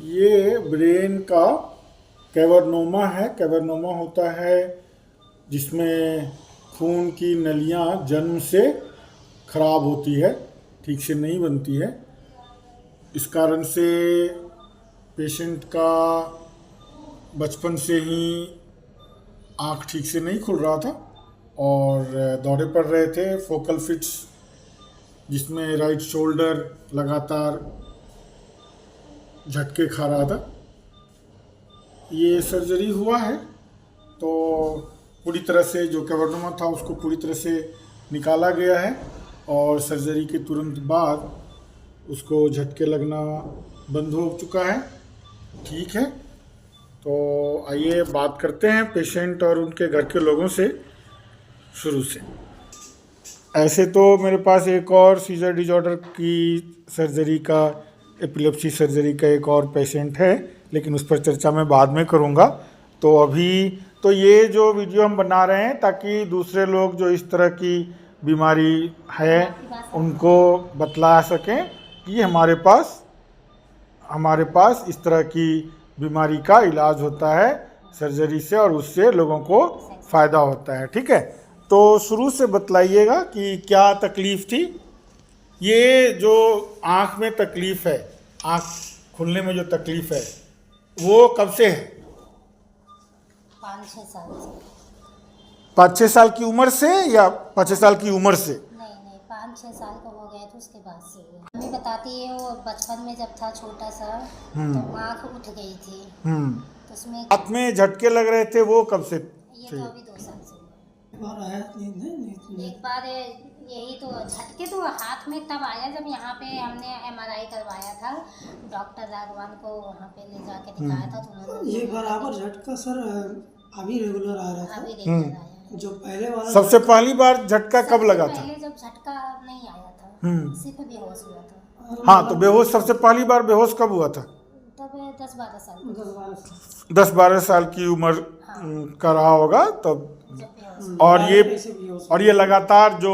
ये ब्रेन का कैवर्नोमा है। कैवर्नोमा होता है जिसमें खून की नलियाँ जन्म से खराब होती है, ठीक से नहीं बनती है। इस कारण से पेशेंट का बचपन से ही आँख ठीक से नहीं खुल रहा था और दौरे पड़ रहे थे, फोकल फिट्स, जिसमें राइट शोल्डर लगातार झटके खा रहा था। ये सर्जरी हुआ है तो पूरी तरह से जो कैवर्नोमा था उसको पूरी तरह से निकाला गया है और सर्जरी के तुरंत बाद उसको झटके लगना बंद हो चुका है। ठीक है, तो आइए बात करते हैं पेशेंट और उनके घर के लोगों से शुरू से। ऐसे तो मेरे पास एक और सीजर डिजॉर्डर की सर्जरी का, एपिलेप्सी सर्जरी का एक और पेशेंट है, लेकिन उस पर चर्चा मैं बाद में करूंगा। तो अभी तो ये जो वीडियो हम बना रहे हैं ताकि दूसरे लोग जो इस तरह की बीमारी है उनको बतला सकें कि हमारे पास इस तरह की बीमारी का इलाज होता है सर्जरी से और उससे लोगों को फ़ायदा होता है। ठीक है, तो शुरू से बतलाइएगा कि क्या तकलीफ़ थी। ये जो आँख में तकलीफ़ है, आँख खुलने में जो तकलीफ़ है, वो कब से है? 5-6 साल से। 5-6 साल की उम्र से या 5-6 साल की उम्र से? नहीं 5-6 साल का हो गया तो उसके बाद से मम्मी बताती है वो बचपन में जब था छोटा सा तो आँख उठ गई थी। तो उसमें हाथ में झटके लग रहे थे, वो कब से ये थे? तो अभी 2 साल से हुआ। एक बार यही तो झटके तो हाथ में तब आया जब यहाँ पे हमने MRI करवाया था, डॉक्टर राघवान को वहाँ पे ले जाके दिखाया था तो उन्होंने ये बराबर झटका सर अभी रेगुलर आ रहा था। अभी रेगुलर आया। जो पहले वाला सबसे पहली बार झटका कब लगा था? पहले जब झटका नहीं आया था सिर्फ बेहोश हुआ था। हाँ, तो बेहोश सबसे पहली बार बेहोश कब हुआ था? तब 10-12 साल 10-12 साल की उम्र का रहा होगा तब। जब बेहोश और ये लगातार जो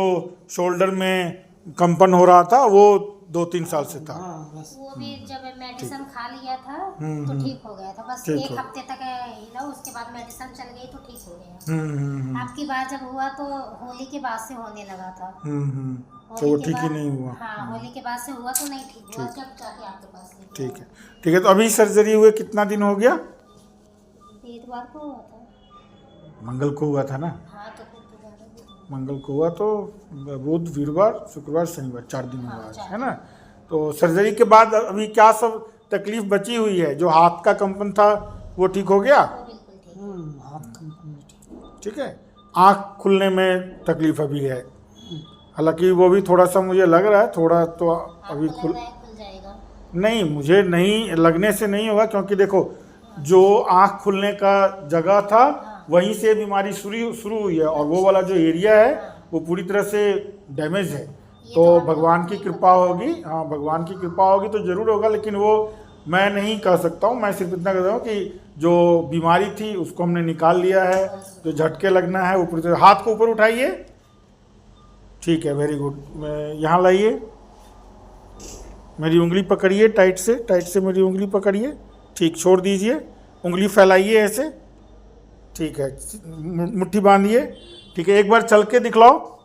शोल्डर में कंपन हो रहा था वो 2-3 साल से था। वो भी जब मेडिसिन खा लिया था तो ठीक हो गया था। बस एक हफ्ते तक हिला, उसके बाद मेडिसिन चल गई तो ठीक हो गया। आपकी बार जब हुआ तो होली के बाद से होने लगा था। तो वो ठीक ही नहीं हुआ। हाँ, होली के बाद से हुआ तो नहीं ठीक हुआ, जब जाके आपके पास ठीक है, ठीक है। तो अभी सर्जरी हुए कितना दिन हो गया? बुधवार को हुआ था। मंगल को हुआ था ना? हाँ, तो फिर तो ज़्यादा दिन। मंगल को हुआ तो बुध, वीरवार, शुक्रवार, शनिवार, 4 दिन हुआ आज, है ना? तो सर्जरी के बाद अभी क्या सब तकलीफ बची हुई है? जो हाथ का कंपन था वो ठीक हो गया? वो बिल्कुल ठीक। ठीक है, आँख खुलने में तकलीफ अभी है, हालांकि वो भी थोड़ा सा मुझे लग रहा है, थोड़ा तो अभी खुल जाएगा। नहीं, मुझे नहीं लगने से नहीं होगा, क्योंकि देखो जो आँख खुलने का जगह था वहीं से बीमारी शुरू हुई है और वो वाला जो एरिया है वो पूरी तरह से डैमेज है। तो भगवान की कृपा होगी, हाँ भगवान की कृपा होगी तो ज़रूर होगा, लेकिन वो मैं नहीं कह सकता हूँ। मैं सिर्फ इतना कहता हूँ कि जो बीमारी थी उसको हमने निकाल लिया है। जो झटके लगना है वो पूरी तरह। हाथ को ऊपर उठाइए, ठीक है, वेरी गुड। यहाँ लाइए, मेरी उंगली पकड़िए, टाइट से मेरी उंगली पकड़िए, ठीक, छोड़ दीजिए, उंगली फैलाइए ऐसे, ठीक है, मुट्ठी बांधिए, ठीक है। एक बार चल के दिखलाओ।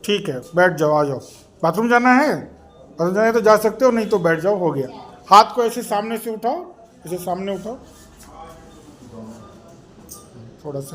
ठीक है, बैठ जाओ, आ जाओ। बाथरूम जाना है? बाथरूम जाना है तो जा सकते हो, नहीं तो बैठ जाओ, हो गया। हाथ को ऐसे सामने से उठाओ, ऐसे सामने उठाओ थोड़ा सा।